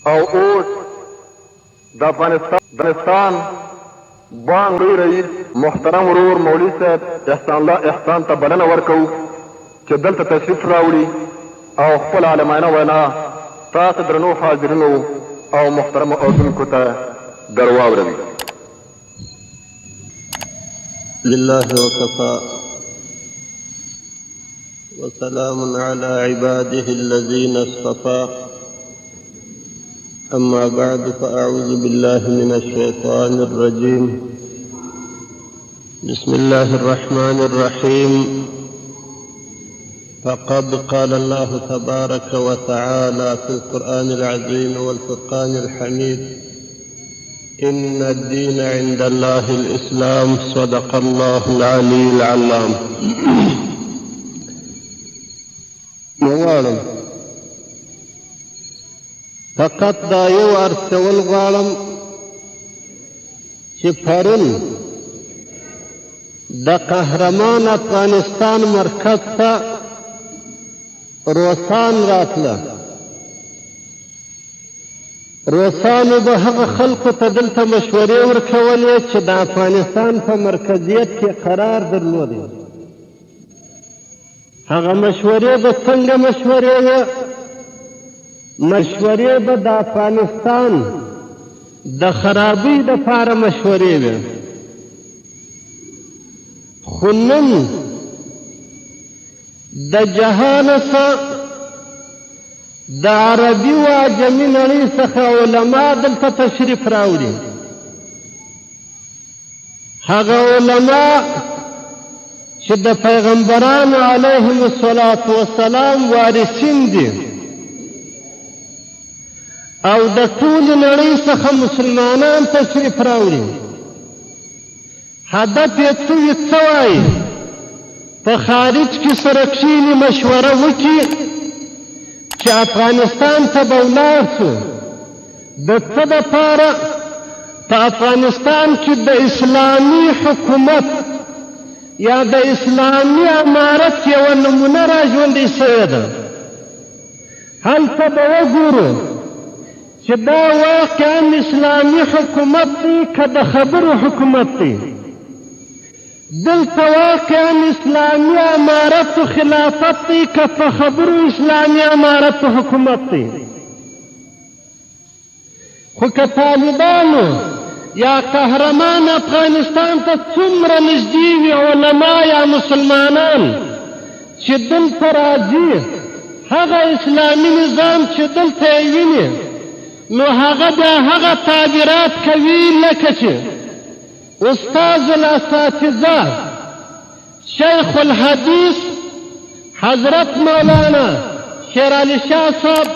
او اوس د افغانستان بانک لوی رئیس محترم ورور مولوي صاحب احسان الله احسان ته بلنه ورکوو چې دلته تشریف راوړي او خپل عالمانه وینا تاسو درنو حاضرینو او محترمو اورېدونکو ته در واوروي. لله وكفى وسلام على عباده الذين اصطفى. أما بعد فأعوذ بالله من الشيطان الرجيم. بسم الله الرحمن الرحيم. فقد قال الله تبارك وتعالى في القرآن العظيم والفرقان الحميد: إن الدين عند الله الإسلام. صدق الله العلي العلام. نوالم فقط دا یو عرض کول غواړم چې پرون د قهرمان افغانستان مرکز ته روسان راتله. روسانو به هغه خلکو ته دلته مشورې ورکولې چې د افغانستان په مرکزیت کې قرار درلودی. هغه مشورې به څنګه مشورې وې؟ مشورې به د افغانستان د خرابۍ دپاره مشورې وې. خو نن د جهان څخه د عربي و عجمي نړۍ څخه علما دلته تشریف راوړي. هغه علما چې د پیغمبرانو علیهم الصلاة والسلام وارثین دي او د ټولې نړۍ څخه مسلمانان تشریف راوړي. هدف یې څه وایي؟ په خارج کې سره کښېني مشوره وکړي چې افغانستان ته به ولاړ شو. د څه دپاره؟ په افغانستان کې د اسلامي حکومت یا د اسلامي امارت یوه نمونه را ژوندۍ شوې ده. هلته به وګورو چې دا واقعا اسلامي حکومت دی که د خبرو حکومت دی. دلته واقعا اسلامي امارت و خلافت دی که په خبرو اسلامي امارت و حکومت دی. خو که طالبانو یا قهرمان افغانستان ته څومره نږدې وي علما یا مسلمانان چې دلته راځي، هغه اسلامي نظام چې دلته یې ویني، نو هغه بیا هغه تعبیرات کوي لکه چې استاذ الاساتذه شیخ الحدیث حضرت مولانا شیر علي شاه صاحب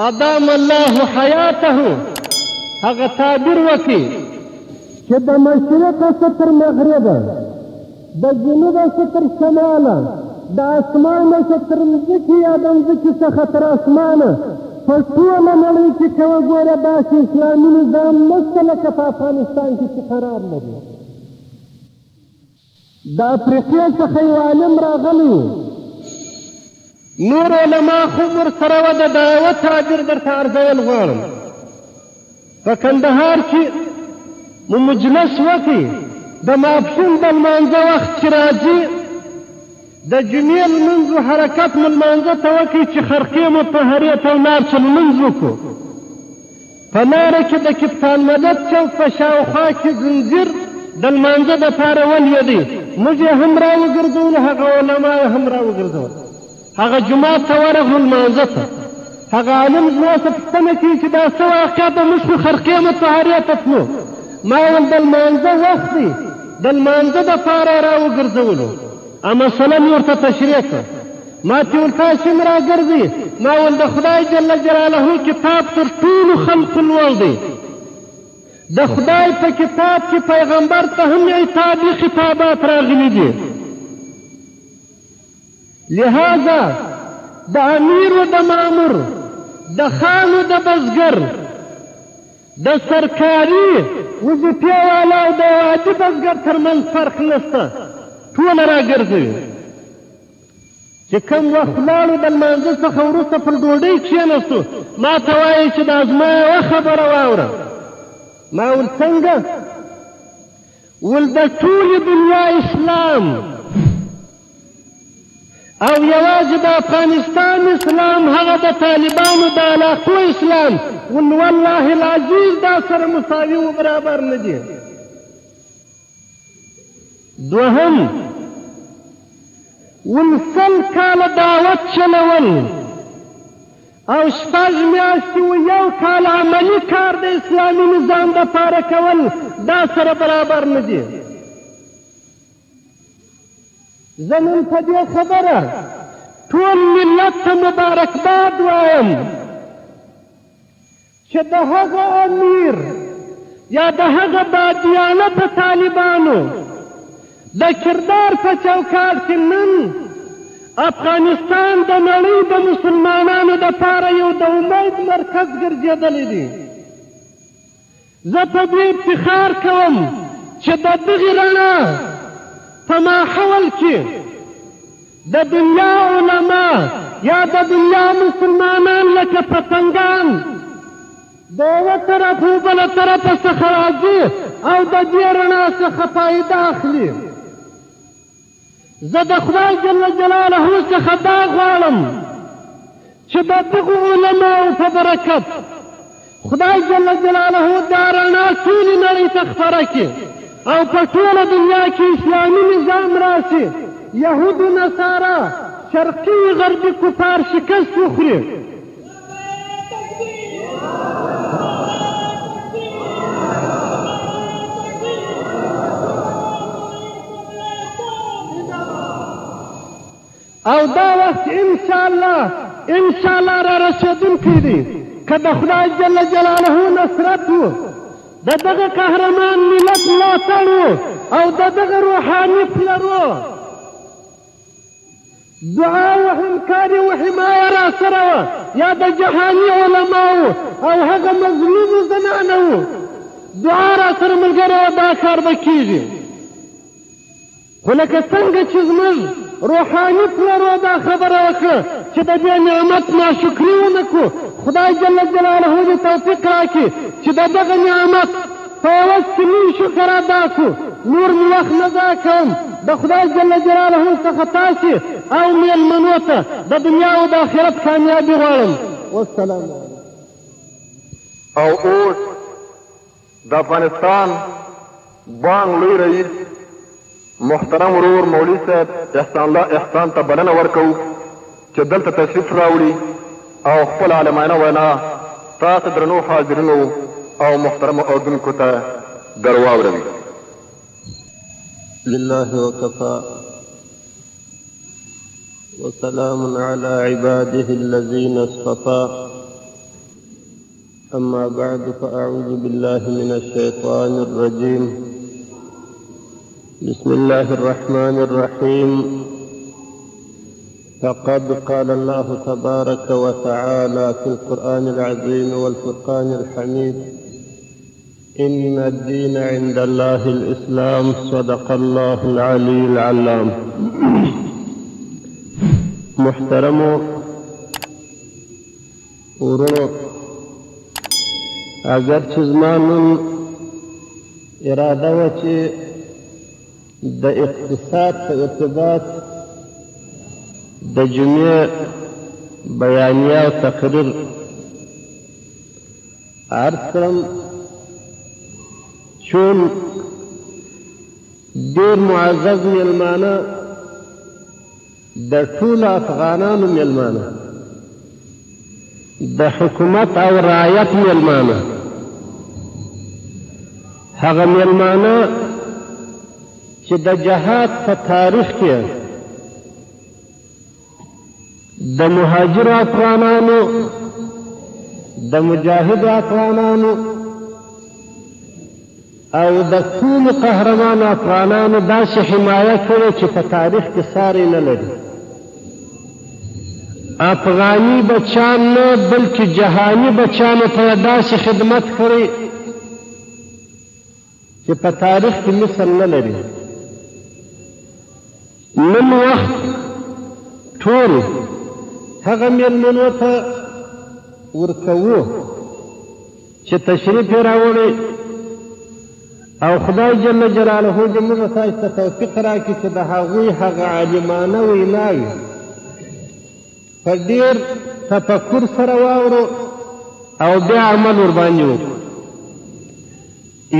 ادام الله حیاته هغه تعبیر وکړي چې د مشرقه څه تر مغربه، د جنوبه څه تر شماله، د اسمانه څه تر مځکې یا د مځکې څخه تر اسمانه په ټوله نړۍ کې که وګوره داسې اسلامي نظام نشته لکه په افغانستان کې چې قرار لري. د افریقې څخه یو عالم راغلی و، نور علما خو ورسره وه. د یوه تعبیر درته عرضول غواړم. په کندهار کې مو مجلس وکړي، د ماپښین د لمانځه وخت چې راځي د جمعې لمونځ و حرکت مو لمانځه ته وکړي چې خرقې مو طهرې ته ولاړ چې لمونځ وکړو. په لاره کې د کپتان مدد چوک په شاوخوا کې زنځیر د لمانځه دپاره ولوېدی. موږ یې هم را وګرځولو، هغه علما یې هم را وګرځول. هغه جومات ته ورغلو لمانځه ته. هغه عالم زما څه پوښتنه کوي چې دا څه واقع ده؟ موږ خو خرقې مو طهرې ته تلو. ما ویل د لمانځه وخت دی، د لمانځه دپاره یې را وګرځولو. مثلا ورته تشریح کړه. ما ته ویل تاسې هم راګرځئ. ما ویل د خدای جل جلاله کتاب تر ټولو خلقو لوړ دی. د خدای په کتاب کې پیغمبر ته هم عتابي خطابات راغلي دي. لہذا د امیر و د مامور، د خان و د بزګر، د سرکاري وظیفې والا او د عادي بزګر ترمنځ فرق نشته، ټول راګرځوي. چې کوم وخت لاړو د لمانځه څخه وروسته پر ډوډۍ کښېنستو ما ته وایي چې دا زما یوه خبره واوره. ما ول څنګه؟ ول د ټولې دنیا اسلام او یوازې د افغانستان اسلام هغه د طالبانو د علاقو اسلام ول والله العزیز دا سره مساوي و برابر نه دي. دوهم ول 100 کاله دعوت چلول او 6 میاشتې و 1 کال عملي کار د اسلامي نظام دپاره کول دا سره برابر نه دي. زه نن په دې خبره ټول ملت ته مبارکباد وایم چې د هغه امیر یا د هغه بادیانته طالبانو د کردار په چوکاټ کې نن افغانستان د نړۍ د مسلمانانو دپاره یو د امید مرکز ګرځېدلی دی. زه په دې افتخار کوم چې د دغې رڼا په ماحول کې د دنیا علما یا د دنیا مسلمانان لکه پتنګان د یوه طرف و بله طرفه څخه راځي او د دې رڼا څخه فایده اخلي. زه د خدای جل جلاله څخه دا غواړم چې د دغو علماو په برکت خدای جل جلاله دا رڼا ټولې نړۍ ته خپره کړي او په ټوله دنیا کې اسلامي نظام راشي. یهود و نصارا شرقي غربي کفار شکست وخوري. او دا وخت انشاءالله را رسېدونکی دی که د خدای جل جلاله نصرت و د دغه قهرمان ملت ملاتړ و او د دغه روحاني پلر و دعا و همکاري و حمایه را سره وه یا د جهاني علماو او هغه مظلومو زنانه و دعا را سره ملګری و دا کار به کېږي. خو لکه څنګه چې زموږ روحاني پلرو دا خبره وکړه چې د دې نعمت ناشکري ونه کړو خدای جل جلاله دې توفیق راکړي چې د دغه نعمت په عوض کې موږ شکر ادا کړو. نور مې وخت نه ضایع کوم. د خدای جل جلاله څخه تاسې او مېلمنو ته د دنیا او د آخرت کامیابي غواړم. والسلام علیکم. او اوس د افغانستان بانک لوی رئیس محترم ورور مولوي صاحب احسان الله احسان ته بلنه ورکوو چې دلته تشریف راوړي او خپل عالمانه وینا تاسو درنو حاضرینو او محترمو اورېدونکو ته در واوروي. لله وكفى وسلام على عباده الذين اصطفى أما بعد فأعوذ بالله من الشيطان الرجيم. بسم الله الرحمن الرحيم. فقد قال الله تبارك وتعالى في القرآن العظيم والفرقان الحميد إن الدين عند الله الإسلام. صدق الله العلي العلام. محترم ورونو، اگر چې زما نن اراده وه چې د اقتصاد په ارتباط د جمعې بیانیه او تقریر عرض کړم، چون ډېر معزز میلمانه د ټولو افغانانو میلمانه، د حکومت او رعایت میلمانه، هغه میلمانه چې د جهاد په تاریخ کې د مهاجر افغانانو، د مجاهد افغانانو او د ټولو قهرمان افغانانو داسې حمایه کړې چې په تاریخ کې ساری نه لري. افغاني بچیان نه بلکې جهاني بچیانو ته یې داسې خدمت کړی چې په تاریخ کې مثل نه لري. نن وخت ټول هغه مېلمنو ته ورکوو چې تشریف یې راوړی او خدای جل جلاله دې موږ تاسو ته توفیق راکړي چې د هغوی هغه عالمانه ویناوې په ډېر تفکر سره واورو او بیا عمل ورباندې وکړو.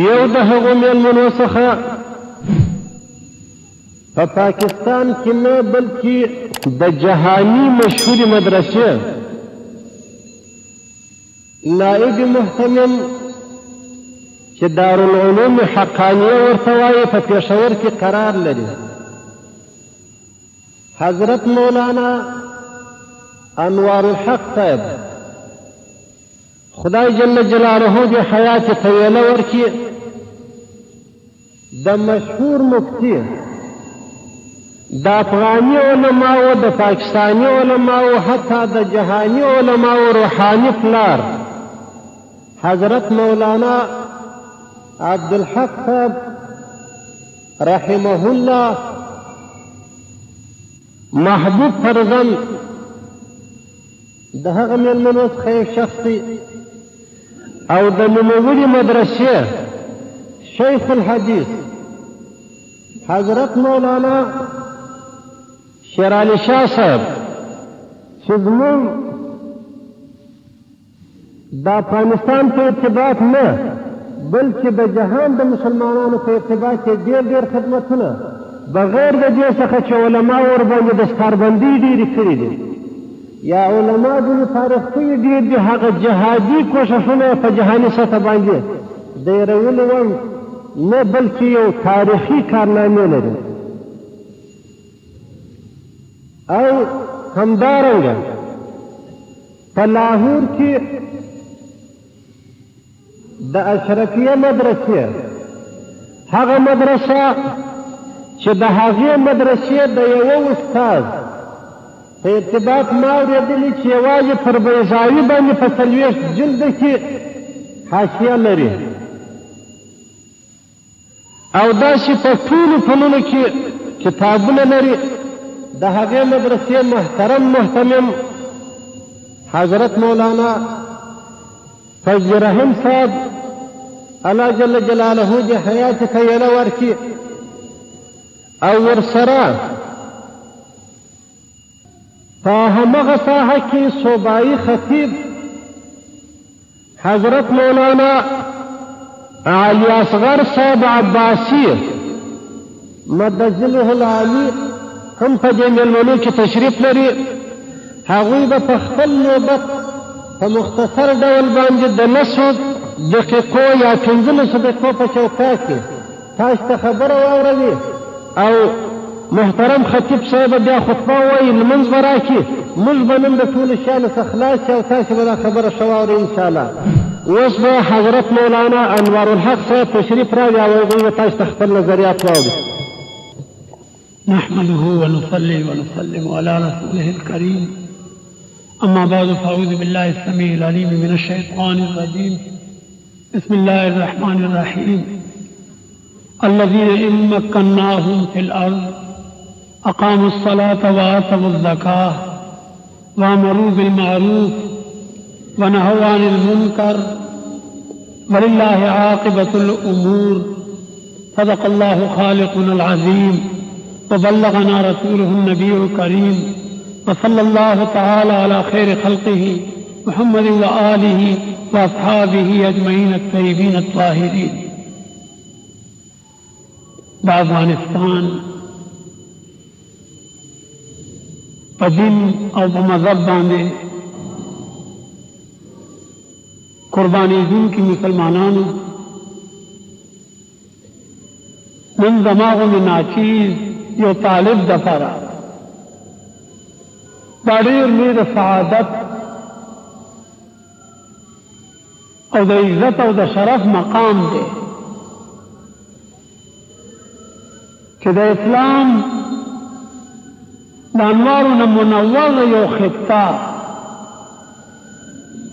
یو د هغو مېلمنو څخه په پاکستان کې نه بلکې د جهاني مشهورې مدرسې نائب محتمم چې دارالعلوم حقانیه ورته وایي په پېښور کې قرار لري، حضرت مولانا انوار الحق صاحب خدای جل جلاله دې حیات طویله ورکړي، د مشهور مفتی د افغاني علماو د پاکستاني علماو حتی د جهاني علماو روحاني پلار حضرت مولانا عبدالحق صاحب رحمه الله محبوب فرزند د هغه مېلمنو څخه یو شخص دی او د نوموړي مدرسې شیخ الحدیث حضرت مولانا شیر علي شاه صاحب چې زموږ د افغانستان په ارتباط نه بلکې د جهان د مسلمانانو په ارتباط کې ډېر ډېر خدمتونه بغیر د دې څخه چې علما ورباندې دستاربندي ډېرې کړي دي یا علما ځینې تاریخ کوي ډېر دي، هغه جهادي کوښښونه په جهاني سطح باندې د یېرولو وړ نه بلکې یو تاریخي کارنامې لري. او همدارنګه په لاهور کې د اشرفیه مدرسې هغه مدرسه چې د هغې مدرسې د یوه استاد په ارتباط ما اورېدلي چې یوازې پر بیضاوي باندې په 40 جلده کې حاشیه لري او داسې په ټولو فنونو کې کتابونه لري. د هغې مدرسې محترم محتمم حضرت مولانا فضل رحیم صاحب الله جل جلاله دې حیات طویله ورکړي او ورسره په همغه ساحه کې صوبایي خطیب حضرت مولانا علي اصغر صاحب عباسي مدجله العالي هم په دې مېلمنو کې تشریف لري. هغوی به په خپل نوبت په مختصر ډول باندې د 9 دقیقو یا 15 دقیقو په چوکات کې تاسو ته خبره واوروي او محترم خطیب صاحب بیا خطبه وایي، لمونځ به راکړي، موږ به نن د ټولو شیانو څخه خلاص شي او تاسو به دا خبره ښه واورئ انشاءالله. اوس به حضرت مولانا انوار الحق صاحب تشریف راوړي او هغوی به تاسو ته خپل نظریات واوري. نحمده ونصلي ونسلم على رسوله الكريم، أما بعد فأعوذ بالله السميع العليم من الشيطان الرجيم. بسم الله الرحمن الرحيم. الذين إن مكناهم في الأرض أقاموا الصلاة وآتوا الزكاة وأمروا بالمعروف ونهوا عن المنكر ولله عاقبة الأمور. صدق الله خالقنا العظيم وبلغنا رسوله النبي الكريم وصلى الله تعالى على خير خلقه محمد وآله وأصحابه أجمعين الطيبين الطاهرين. افغانستان په دین او په مذهب باندې قربانېدونکي مسلمانانو نن زما غوندې ناچیز یو طالب دپاره دا ډېر لوی د سعادت او د عزت او د شرف مقام دی چې د اسلام د انوارو نه منور یو خطه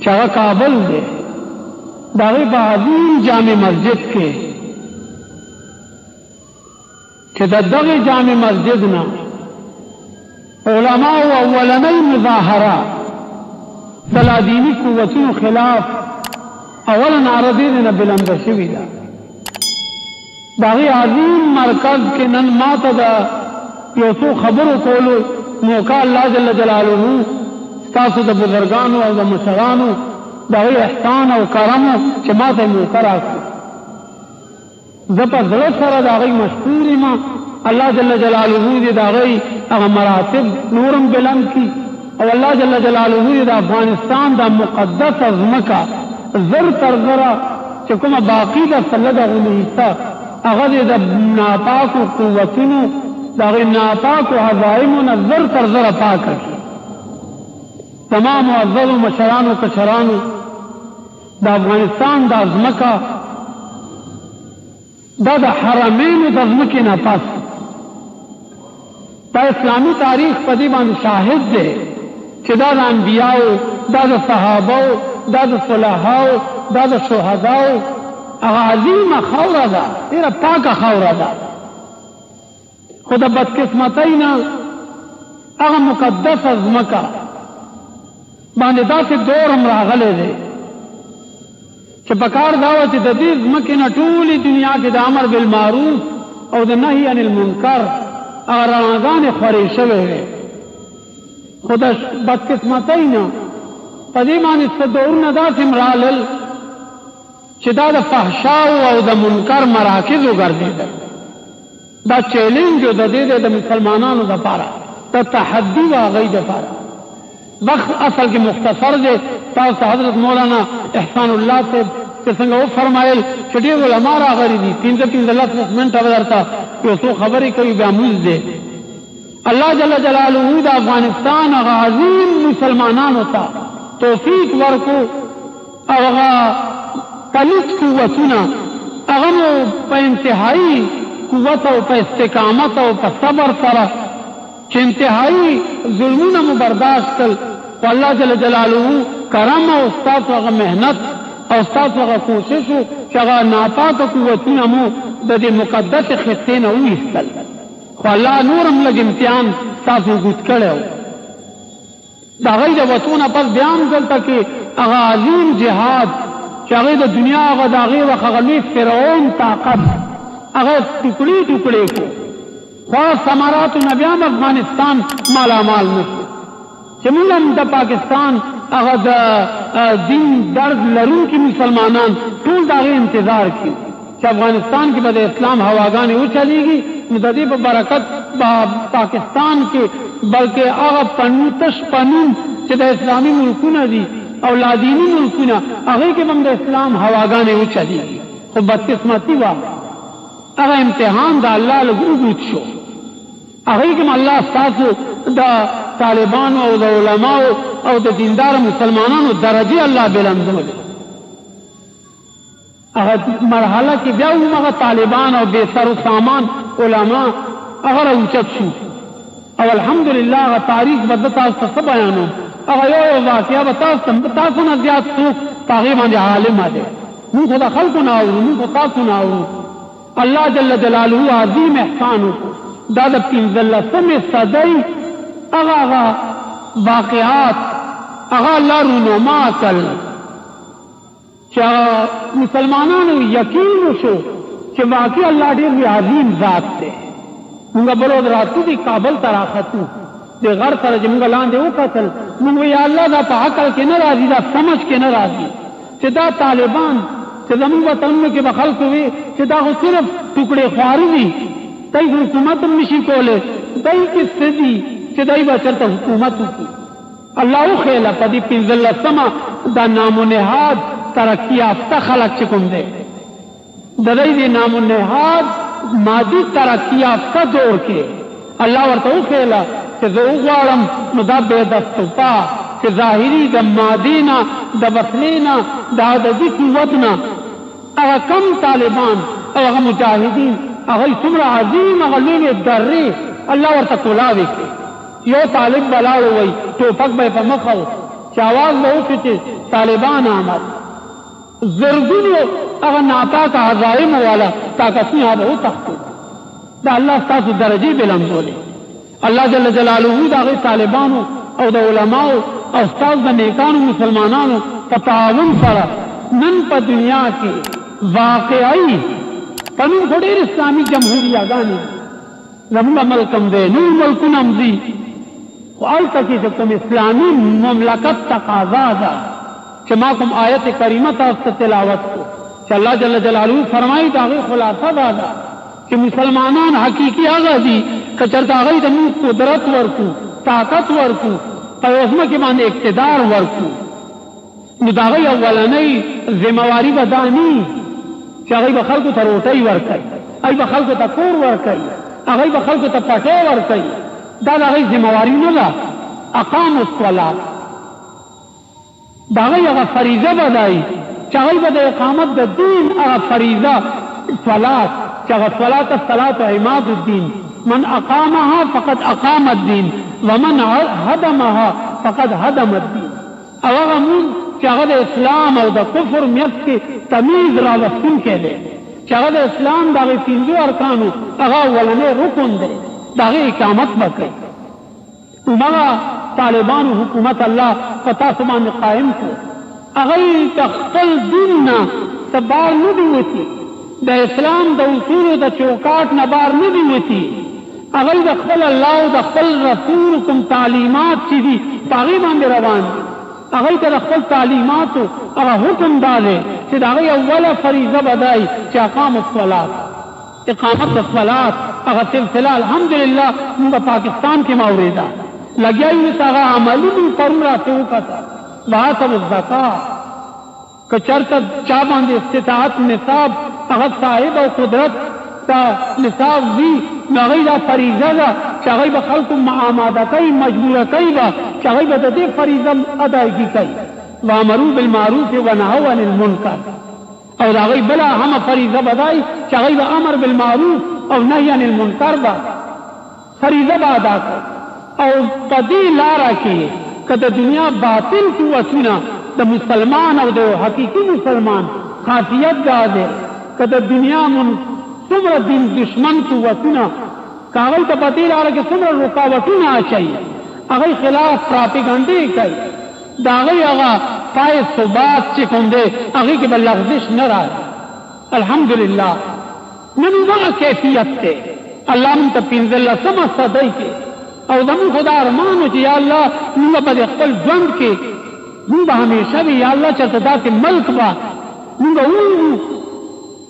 چې هغه کابل دی د هغې په عظیم جامع مسجد کې چې د دغې جامع مسجد نه علماء اولنی مظاهره سلادینی قوتونو خلاف اول نعره دې نه بلنده شوې ده. د هغې عظیم مرکز کې نن ماته د یو څو خبرو کولو موقع الله جل جلاله ستاسو د بزرګانو او د مشرانو د هغې احسان او کرم چې ماته یې موقع راکړو. زه په زړه سره د هغې مشکور یم. الله جل جلاله دې د هغې هغه مراتب نورم بلند کړي او الله جل جلاله دې د افغانستان دا مقدسه ځمکه زر تر زره چې کومه باقي ده څه د هغې حصه هغه دې د ناپاکو قوتونو د هغې ناپاکو عزایمو نه زر تر زره پاکه کړي. تمام معززو مشرانو کشرانو د افغانستان دا ځمکه دا د حرمینو د ځمکې نه پس دا اسلامي تاریخ په دې باندې شاهد دی چې دا د انبیاو دا د صحابو دا د صلحاو دا د شهداو هغه عظیمه خاوره ده، ډېره پاکه خاوره ده. خو د بدقسمتۍ نه هغه مقدسه ځمکه باندې داسې دور هم راغلی دی چې پکار دا وه چې د دې ځمکې نه ټولې دنیا کې د امر بالمعروف او د نهي عن المنکر هغه رڼاګانې خورې شوې وې. خو د بدقسمتۍ نه په دې باندې څه دورونه داسې هم رالل چې دا د فحشاو او د منکر مراکز وګرځېدل. دا چیلنج د دې د مسلمانانو دپاره د تحدي و هغوی دپاره وخت اصل کې مختصر دی. تاسو حضرت مولانا احسان الله صاحب چې څنګه وفرمایل چې ډېر علما راغلي دي 15-15 منټه به درته یو څو خبرې کوي بیا مونځ دی. الله جل جلاله د افغانستان هغه عظیم مسلمانانو ته توفیق ورکو او هغه کلیس قوتونه هغه مو په انتهایي قوت او په استقامت او په صبر سره چې انتهایي ظلمونه مو برداشت کړل او الله جل جلاله کرم او ستاسو هغه محنت او ستاسو هغه کوشش چې هغه ناپاکه قوتونه مو د دې مقدسې خطې نه وویستل. خو الله نور هم لږ امتحان ستاسو اوږد کړی و. د هغوی د وتو نه پس بیا هم دلته کې هغه عظیم جهاد چې هغې د دنیا هغه د هغې وخت هغه لوی فرعون طاقت هغه ټوکړې ټوکړې کړو. خو ثمراتو نه بیا هم افغانستان مالامال نه شو چې موږ هم د پاکستان هغه د دین درد لرونکي مسلمانان ټول د هغې انتظار کړي چې افغانستان کې به د اسلام هواګانې وچلېږي نو د دې په برکت پاکستان کې بلکې هغه تش پنون چې د اسلامي ملکونه دي او لادینی ملکونه هغې کې به هم د اسلام هواګانې وچلېږي. خو بدقسمتي وه هغه امتحان د الله لږ اوږد شو. هغې کې هم الله ستاسو د طالبانو او د علماو او د دیندار مسلمانانو درجې الله بلندولې. هغه مرحله کې بیا هم هغه طالبان او بې سر و سامان علما هغه راوچت شو او الحمدلله هغه تاریخ به زه تاسو ته څه بیانوم. هغه یو واقعه به تاسو نه زیات څوک په هغې باندې عالمه دی. مونږ خو د خلکو نه اورو، مونږ خو تاسو نه اورو. الله جل جلاله عظیم احسان وکړو. دا د 15مې صدۍ هغه واقعات هغه الله رونما کړل چې مسلمانانو یقین وشو چې واقعي الله ډېر عظیم ذات دی. موږ بل ورځ راتلو دي کابل ته راختو د غر سره چې موږ لاندې وکتل موږ وی یا الله دا په عقل کې نه راځي، دا سمجھ کې نه راځي چې دا طالبان چې زموږ وطنونو کې به خلک وي چې دا خو صرف ټوکړې خواري دي، دی حکومت هم نشي کولی، دی کې څه دي چې دی به چېرته حکومت وکړي. الله وښیله په دې 15مه دا نامونهاد ترقي یافته خلک چې کوم دی د دی د نامونهاد مادي ترقي یافته دور کې الله ورته وښیله چې زه وغواړم نو دا بې دستوپا چې ظاهري د مادې نه د وسلې نه د عددي قوت نه هغه کم طالبان او هغه مجاهدین هغوی څومره عظیم هغه لویې درې الله ورته کولاوې کړې. یو طالب به لاړ ووایي ټوپک به یې په مخه و چې اواز به وکړي چې طالبان آمد، زرګونو هغه ناپاکه عزایمو والا طاقتونه به وتښتو. دا الله ستاسو درجې بلندولې الله جل جلاله د هغې طالبانو او د علماو او ستاسو د نیکانو مسلمانانو په تعاون سره نن په دنیا کې واقعي په نوم خو ډېر اسلامي جمهوریاګانې زموږ ملک هم دی نور ملکونه هم ځي خو هلته کې چې کوم اسلامي مملکت تقاضا ده چې ما کوم آیت کریمه تاسو ته تلاوت کړو چې الله جل جلاله فرمایي د هغې خلاصه دا ده چې مسلمانان حقیقي هغه دي که چېرته هغوی ته موږ قدرت ورکو طاقت ورکو په یوه ځمکې باندې اقتدار ورکو نو د هغوی اولنۍ ذمهواري به دا نه چې هغوی به خلکو ته روټۍ ورکوي هغوی به خلکو ته کور ورکوي هغوی به خلکو ته پټۍ ورکوي دا د هغوی ذمهواري نه ده اقاموا الصلات د هغوی هغه فریضه به دی چې هغوی به د اقامت د دین هغه فریضه صلات چې هغه صلات الصلاة عماد الدین من اقامها فقد اقام الدین ومن هدمها فقد هدم الدین او هغه مونځ چې هغه د اسلام او د کفر میت کې تمیز راوستونکی دی چې هغه د اسلام د هغې پنځو ارکانو هغه اولنی رکن دی د هغې اقامت به کوي همغه طالبانو حکومت الله په تاسو باندې قایم کړو هغوی د خپل دین نه څه بار نه دي وتي د اسلام د اصولو د چوکاټ نه بار نه دي وتي هغوی د خپل الله او د خپل رسول کوم تعلیمات چې دي په هغې باندې روان دي هغوی ته د خپل تعلیماتو هغه حکم دا دی چې د هغوی اوله فریضه به دی چې اقام الصلات اقامت الصلات هغه سلسله الحمدلله موږ پاکستان کې ما اورېده لګیا یو هغه عملي دي پرون راسې وکته وآتوا الزکات که چېرته چا باندې استطاعت نصاب هغه صاحب او قدرت تا نصاب وي نو هغوی دا فریضه ده چې هغوی به خلکو آماده کوي مجبوره کوي به چې هغوی به د دې فریضه ادایګي کوي وامرو بالمعروف ونهوا عن المنکر او د هغوی بله همه فریضه به دی چې هغوی به امر بالمعروف او نهی عن المنکر به فریضه به ادا کوي او په دې لاره کې که د دنیا باطل قوتونه د مسلمان او د حقیقي مسلمان خاصیت دا دی که د دنیا څومره دین دشمن قوتونه که هغوی ته په دې لاره کې څومره رکاوټونه اچوي هغوی خلاف پراپیګنډې کوي د هغوی هغه پای ثبات چې کوم دی هغې کې به لغزش نه راځي الحمدلله نن همغه کیفیت دی الله موږ ته پنځلسمه صدۍ کې او زموږ خو دا ارمان و چې یا الله موږ به د خپل ژوند کې موږ به همیشه وي یا الله چېرته داسې ملک به موږ ووینو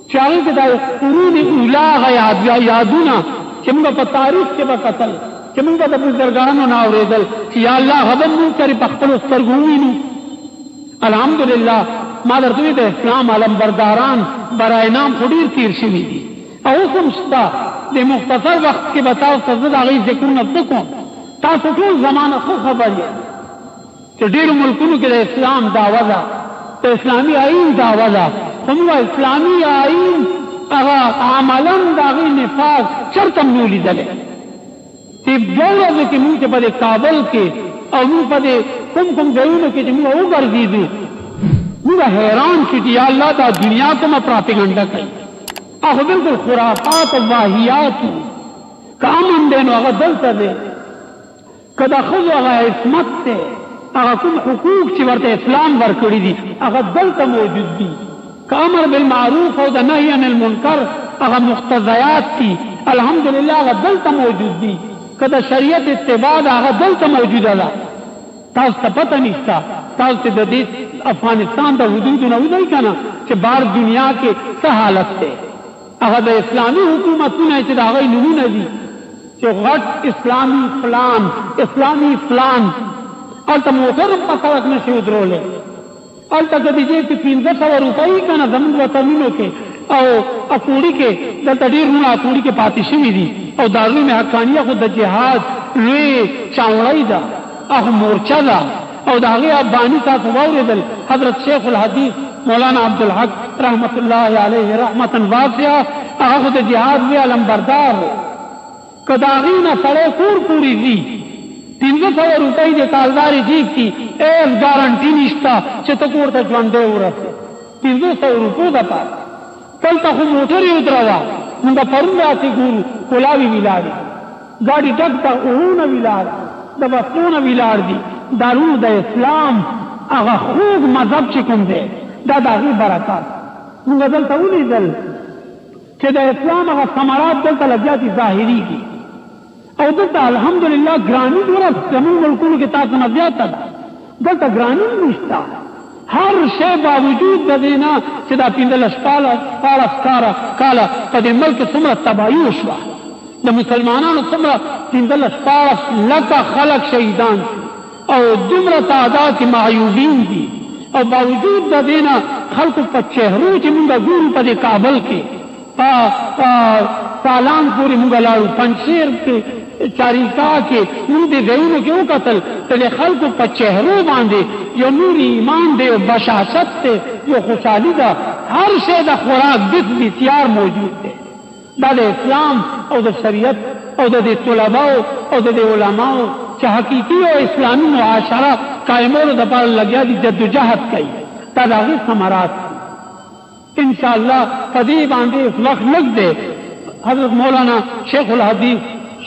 چې هغې کې دا قرون اولا هغه یادونه چې موږ په تاریخ کې به کتل چې موږ به د بزرګانو نه اورېدل چې یا الله هغه به موږ سره په خپلو سترګو ووینو الحمدلله ما درته وویل د اسلام علمبرداران برای نام خو ډېر تېر شوي دي او اوس هم شته د مختصر وخت کې به تاسو ته زه د هغوی ذکرونه څه کوم تاسو ټول زمانه ښه خبر یاست چې ډېرو ملکونو کې د اسلام دعوه ده د اسلامي آیین دعوه ده خو موږ اسلامي آیین هغه عملا د هغې نفاذ چېرته هم نه لیدلی چې دوه ورځو کې موږ چې په دې کابل کې او موږ په دې کوم ځایونو کې چې موږ وګرځېدو موږ حیران شو چې یا الله دا دنیا کومه پراپیګنډه کوي هغه بالکل خرافات او واهیات که امن دی نو هغه دلته دی که د ښځو هغه عصمت دی هغه کوم حقوق چې ورته اسلام ورکړي دي هغه دلته موجود دي که امر بالمعروف او د نهی عن المنکر هغه مقتضیات دي الحمدلله هغه دلته موجود دي که د شریعت اتباع ده هغه دلته موجوده ده تاسو ته پته نشته تاسو چې د دې افغانستان د حدودو نه وځئ که نه چې بهر دنیا کې څه حالت دی هغه د اسلامي حکومتونه چې د هغوی نومونه دي چې غټ اسلامي فلان اسلامي فلان هلته موټر هم په سړک نه شي ودرولی هلته که د جیب کې 1500 روپۍ که نه زموږ وطنونو کې او اکوړي کې دلته ډېر نونه اکوړي کې پاتې شوي دي او دارالعلوم حقانیه خو د جهاد لوی چاوړی ده هغه مورچه ده او د هغې افغاني تاسو واورېدل حضرت شیخ الحدیث مولانا عبدالحق رحمت الله علیه رحمتا واسعه هغه خو د جهاد لوی علمبردار که د هغې نه سړی کور پورې ځي 1500 روپۍ د کالدارې جیب کې هېڅ ګارنټي نشته چې ته کور ته ژوندی ورسې 1500 روپو دپاره دلته خو موټر یې ودروه موږ پرون راسې ګورو کلاوې ولاړې ګاډي ډک د اورونه ولاړ د وسلونه ولاړ دي دارونو د اسلام هغه خوږ مذهب چې کوم دی دا د هغې برکات موږ دلته ولیدل چې د اسلام هغه ثمرات دلته لګیا دي ظاهرېږي او دلته الحمدلله ګراني دومره زموږ ملکونو کې تاسو نه زیاته ده دلته ګراني نشته هر شی باوجود د دې نه چې دا 15 کاله په دې ملک کې څومره تباهي وشوه د مسلمانانو څومره 15 لکه خلک شهیدان او دومره تعداد کې معیوبین دي او باوجود د دې نه خلکو په چهرو چې موږ ګورو په دې کابل کې سالان پورې موږ لاړو پنجشیر کې چاریکا کې موږ دې ځایونو کې وکتل چې د خلکو په چهرو باندې یو نور ایمان دی یو بشاشت دی یو خوشحالي ده هر شی د خوراک بسیار موجود دی دا د اسلام او د شریعت او د دې طلباو او د دې علماو چې حقیقي او اسلامي معاشره قائمولو دپاره لګیا دي جدوجهد کوي دا د هغې ثمرات انشاءالله په دې باندې وخت لږ دی حضرت مولانا شیخ الحدیث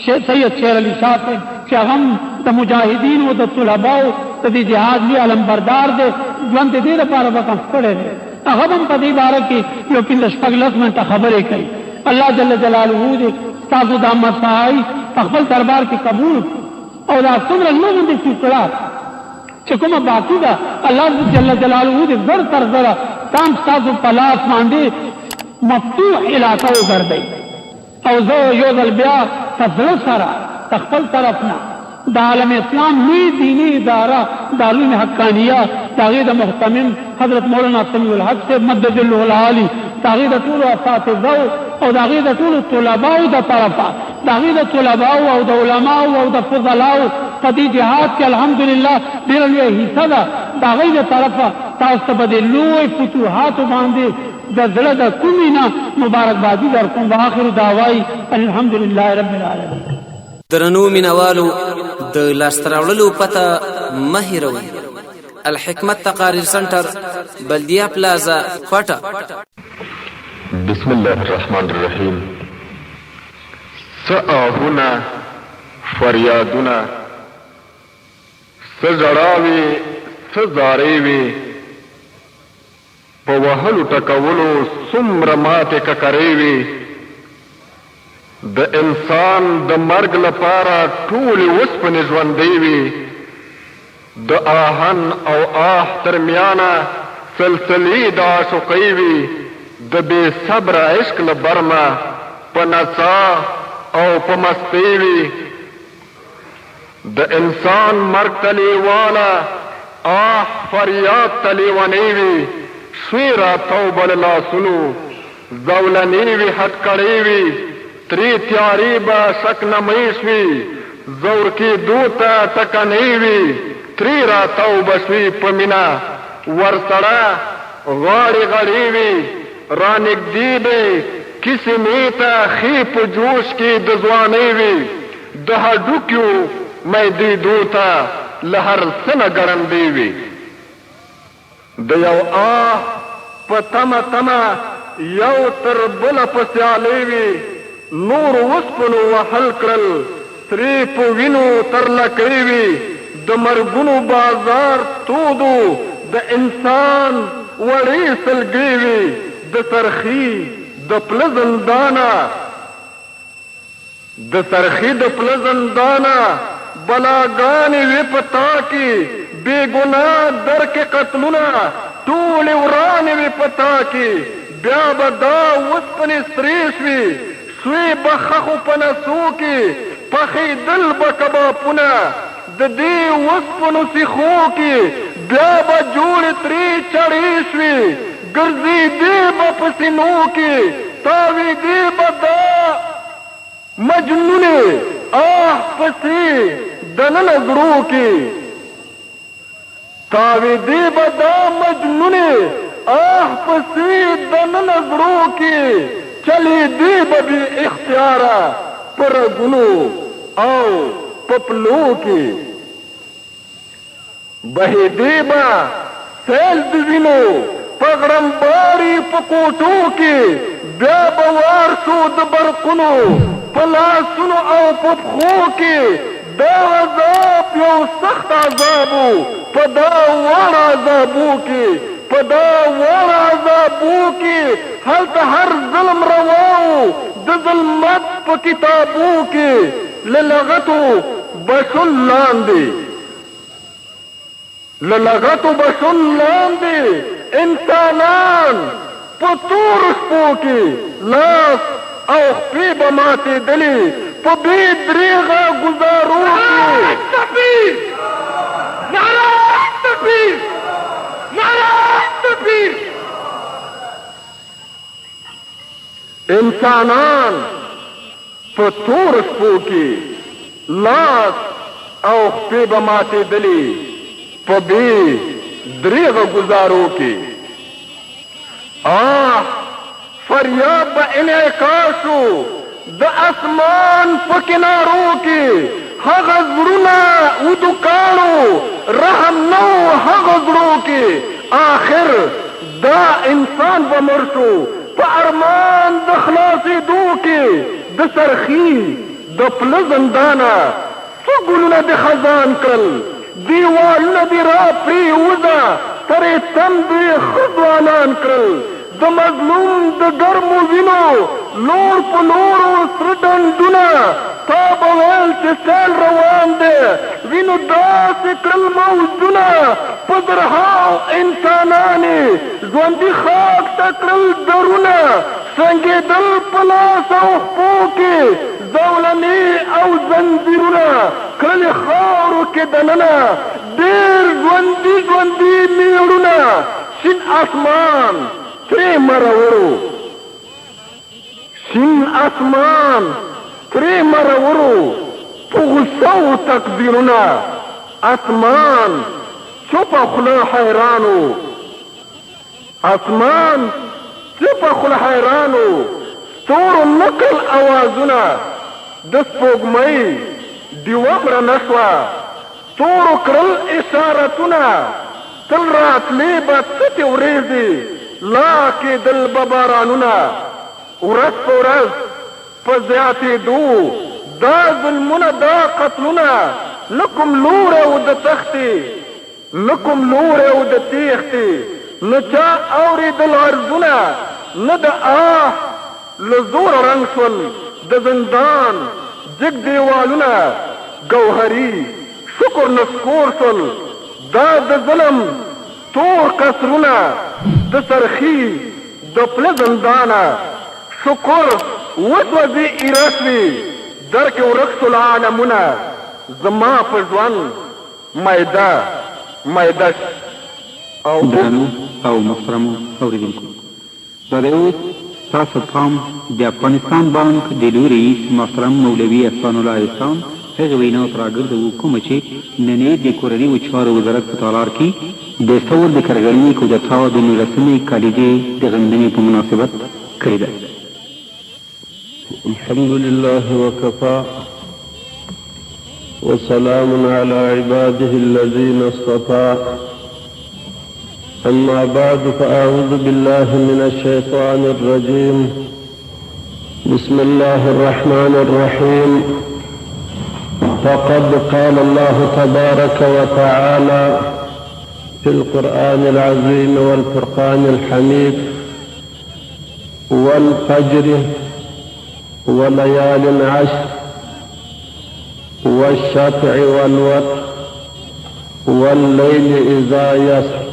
سید شیر علی شاہ صاحب چې هغه د مجاهدین او د طلباو د دې جهاد لوی علمبردار دی ژوند د دې لپاره وقف کړی دی هغه هم په دې باره کې یو 15 منټه خبرې کوي الله جل جلاله دې ستاسو دا مساعي په خپل دربار کې قبول او دا څومره لږ دي سلسله چې کومه باقي ده الله جل جلاله دې زر تر زره تام ستاسو په لاس باندې مفتوح علاقه وګرځي او زه یو ځل بیا په زړه سره د خپل طرف نه د عالم اسلام لوی دیني اداره دارالعلوم حقانیه د هغې د محتمم حضرت مولانا سمیع الحق صاحب مدد الله العالي د هغې د ټولو اساتذو او د هغې د ټولو طلباو د طرفه د هغې د طلباو او د علماو او د فضلاو په دې جهاد کې الحمدلله ډېره لویه حصه ده د هغې د طرفه تاسو ته په دې لوی فتوحاتو باندې د زړه د کومې نه مبارکبادي درکوم واخر دعوای الحمدلله رب العالمین درنو مینوالو د لاسته راوړلو پته مه هېروئ الحکمت تقاریر سنټر بلدیه پلازا کوټه بسم الله الرحمن الرحیم څه آهونه فریادونه څه ژړاوې څه زارې وې په وهلو ټکولو څومره ماتې ککرې وې د انسان د مرګ لپاره ټولې اوسپنې ژوندۍ وې د آهن او آه ترمیانه سلسلې د عاشقۍ وې د بې صبره عشق له برمه په نڅا او په مستۍ وې د انسان مرګ ته لیواله آه فریاد ته لیونۍ وې شوې راتوبه له لاسونو زولنې وې هټکړې وې ترې تیارې به شکنمۍ شوې زور کېدو ته ټکنۍ وې ترې راتوبه شوې په مینه ورسره غاړې غړې وې رانږدې به کیسې مې ته ښې په جوش کې د ځوانۍ وې د هډوکیو میدېدو ته له هر څه نه ګړندې وې د یو آه په تمه تمه یو تر بله پسې آلې وې نور اوسپنو وهل کړل سرې په وینو ترلکۍ وې د مرګونو بازار تودو د انسان وړې سلګۍ وې د سرخي د پله زندانه د سرخي د پله زندانه بلاګانې وې په تا کې بې ګناه در کې قتلونه ټولې ورانې وې په تا کې بیا به دا اوسپنې سرې شوې سوی به خخو په نسو کې پخېدل به کبابونه د دې اوسپنو سیخو کې بیا به جوړې ترې چړې شوې ګرځېدې به په سینو کې تاوېدې به دا مجنونې آه پسې دننه زړو کې تاوېدې به دا مجنونې آه پسې دننه زړو کې چلېدې به بې اختیاره په رګونو او په پلو کې بهېدې به سیل د وینو په غړمباري په کوټو کې بیا به وار شو د برقونو په لاسونو او په پښو کې دا عذاب یو سخت عذاب و. په دا واړه عذابو کې په دا واړه عذابو کې هلته هر ظلم روا و د ظلمت په کتابو کې له لغتو بشن لاندې له لغتو بشن لاندې انسانان په تورو شپو کې لاس او خپې به ماتېدلې په بې درېغه ګزارو کې. تکبیر! نعره تکبیر! نعره تکبیر! انسانان په تورو شپو کې لاس او خپې به ماتېدلې په بې درېغه ګزارو کې. فریاد به انعکاس و د اسمان په کنارو کې هغه زړونه ودکاڼو رحم نه و هغه زړو کې. آخر دا انسان به مړ شو په ارمان د خلاصېدو کې د سرخي د پله زندانه څو ګلونه د خزان کړل دیوالونه دې را پرېوځه ترې تندې ښه ځوانان کړل د مظلوم د ګرمو وینو لور په لورو سره ډنډونه تا به ویل چې سیل روان دی وینو داسې کړل موجونه په زرهاو انسانانې ژوندي خاک ته کړل درونه سنګېدل په لاس او پښو کې زولنې او زنځیرونه کړلې خاورو کې دننه ډېر ژوندي ژوندي میړونه شین اسمان ترې مرورو شین اسمان ترې مرورو په غصو تقدیرونه اسمان چوپه خوله حیرانو اسمان چوپه خوله حیرانو ستورو نقل اوازونه د سپوږمۍ ډیوه مړه نه شوه ستورو کړل اشارتونه تل راتلې به څټې ورېځې لا کېدل به بارانونه ورځ په ورځ په زیاتېدو دا ظلمونه دا قتلونه نه کوم لوری و د تختې نه کوم لوری و د تېښتې نه چا اورېدل عرضونه نه د له زوره رنګ شول د زندان جګ دیوالونه ګوهري شکر نسکور شول دا د ظلم تور قصرونه د سرخي د پله زندانه شکر وسوځي ایره شوي در کې ورک شول عالمونه زما په ژوند میده میده او درنو او محترمو اورېدونکو دا دی اوس ستاسو پام د افغانستان بانک د لوی رئیس محترم مولوي احسان الله احسان هغې ویناو ته راګرځوو کومه چې نننې د کورنیو چارو وزارت په تالار کې د ثور د کرغړني کودتا د 19مې کالیدې د غندنې په مناسبت کړې ده. الحمد لله وكفى وسلام على عباده الذين اصطفى أما بعد فأعوذ بالله من الشيطان الرجيم بسم الله الرحمن الرحيم فقد قال الله تبارك وتعالى في القرآن العظيم والفرقان الحميد والفجر وليال عشر والشفع والوتر والليل إذا يسر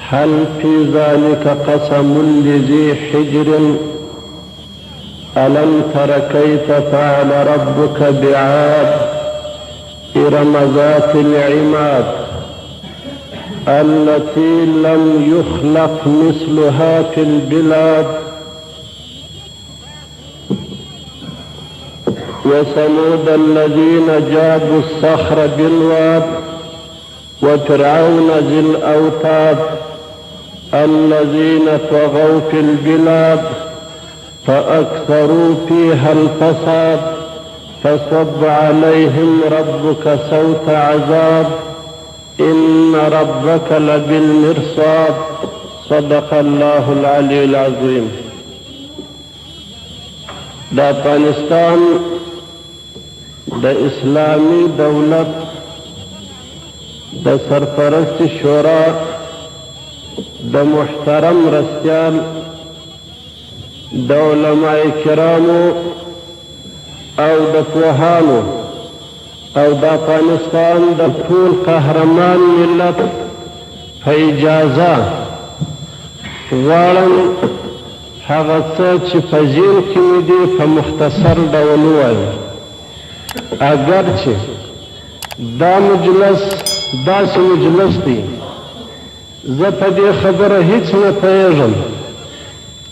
هل في ذلك قسم لذي حجر ألم تر كيف فعل ربك بعاد إرم ذات العماد التي لم يخلق مثلها في البلاد وثمود الذين جابوا الصخر بالواد وفرعون ذي الأوتاد الذين طغوا في البلاد فأكثروا فيها الفساد فصب عليهم ربك صوت عذاب إن ربك لبالمرصاد صدق الله العلي العظيم. د افغانستان د اسلامي دولت د سرپرست شورا د محترم رسیال د علماء کرامو او د پوهانو او د افغانستان د ټول قهرمان ملت په اجازه غواړم هغه څه چې په ذهن کې مې دي په مختصر ډول ووایم. اگر چې دا مجلس داسې مجلس دی، زه په دې خبره هیڅ نه پوهېږم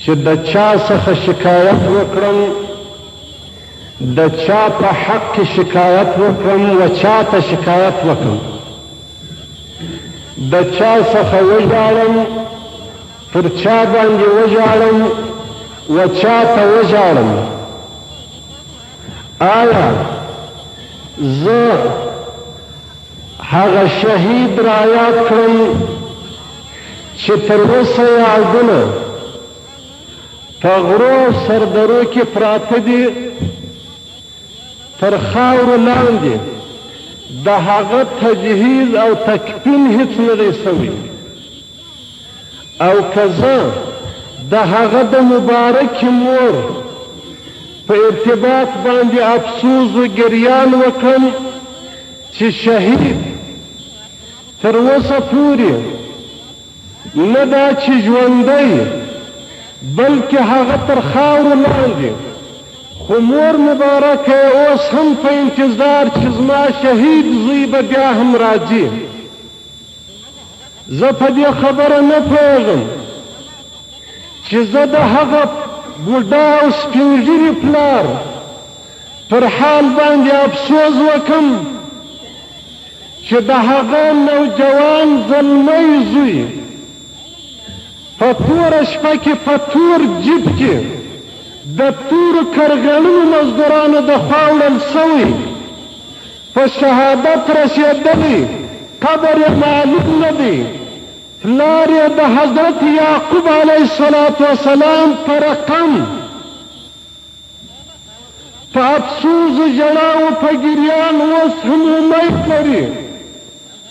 چې د چا څخه شکایت وکړم، د چا په حق کې شکایت وکړم و چا ته شکایت وکړم، د چا څخه وژاړم، پر چا باندې وژاړم و چا ته وژاړم. آیا زه هغه شهید را یاد کړم چې تر اوسه یادونه په غرو سردرو کې پراته دي، تر خاورو لاندې د هغه تجهیز او تکفین هیڅ نه دی سوی، او که زه د هغه د مبارکې مور په ارتباط باندې افسوس و ګریان وکړم چې شهید تر اوسه پورې نه دا چې ژوندی بلکې هغه تر خاورو لاندې، خو مور مبارکه اوس هم په انتظار چې زما شهید زوی به بیا هم راځي. زه په دې خبره نه پوهېږم چې زه د هغه بوډا او سپین ږیري پلار پر حال باندې افسوس وکړم چې د هغه نوجوان زلمی زوی په توره شپه کې په تور جیب کې د تورو کرغلونو مزدورانو د خوا وړل سوی، په شهادت رسېدلی، قبر یې معلوم نه دی، پلار یې د حضرت یعقوب علیه السلام په رقم په افسوس و ژړا و په ګریان اوس هم امید لري،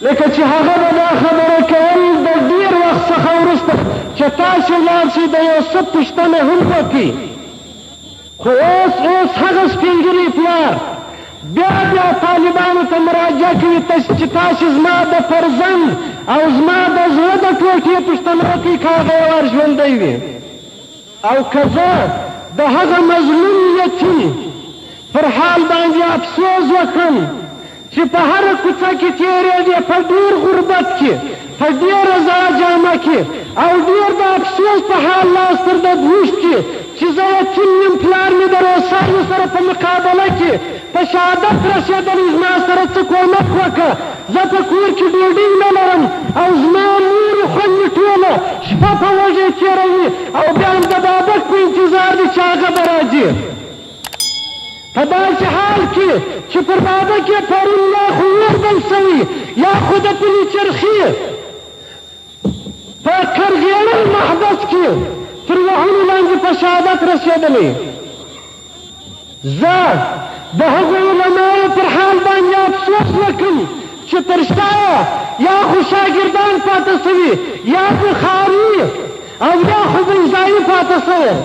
لکه چې هغه به دا خبره کول د ډېر وخت څخه وروسته چې تاسې ولاړ شئ د یو څه پوښتنه هم وکړي. خو اوس هغه سپین ږیری پلار بیا طالبانو ته مراجعه کوي چې تاسې زما د فرزند او زما د زړه د ټوټې پوښتنه وکړئ که هغه یې ژوندی وي، او که زه د هغه مظلوم یتیم پر حال باندې افسوس وکړم چې په هره کوڅه کې تېرېږي، په ډېر غربت کې، په ډېره زړه جامه کې، او ډېر د افسوس په حال لاس تر د اوښت کې چې زه یتیم یم، پلار مې د روسانو سره په مقابله کې په شهادت رسېدلی، زما سره څه کومک وکړه، زه په کور کې ډوډۍ نه لرم او زما مور خوندې ټوله شپه په وږې تېروي او بیا هم د بابک په انتظار دي چې هغه به راځي. په داسې حال کې چې پر بابک یې پرون یا خو اور بل سوي یا خو د پلي چرخي په کرغېړل محبس کې تر وهلو لاندې په شهادت رسېدلی. زه د هغو علماو پر حال باندې افسوس وکړم چې تر شا یا خو شاګردان پاته سوي، یا بخاري او یا خو بنځایي پاته سوی،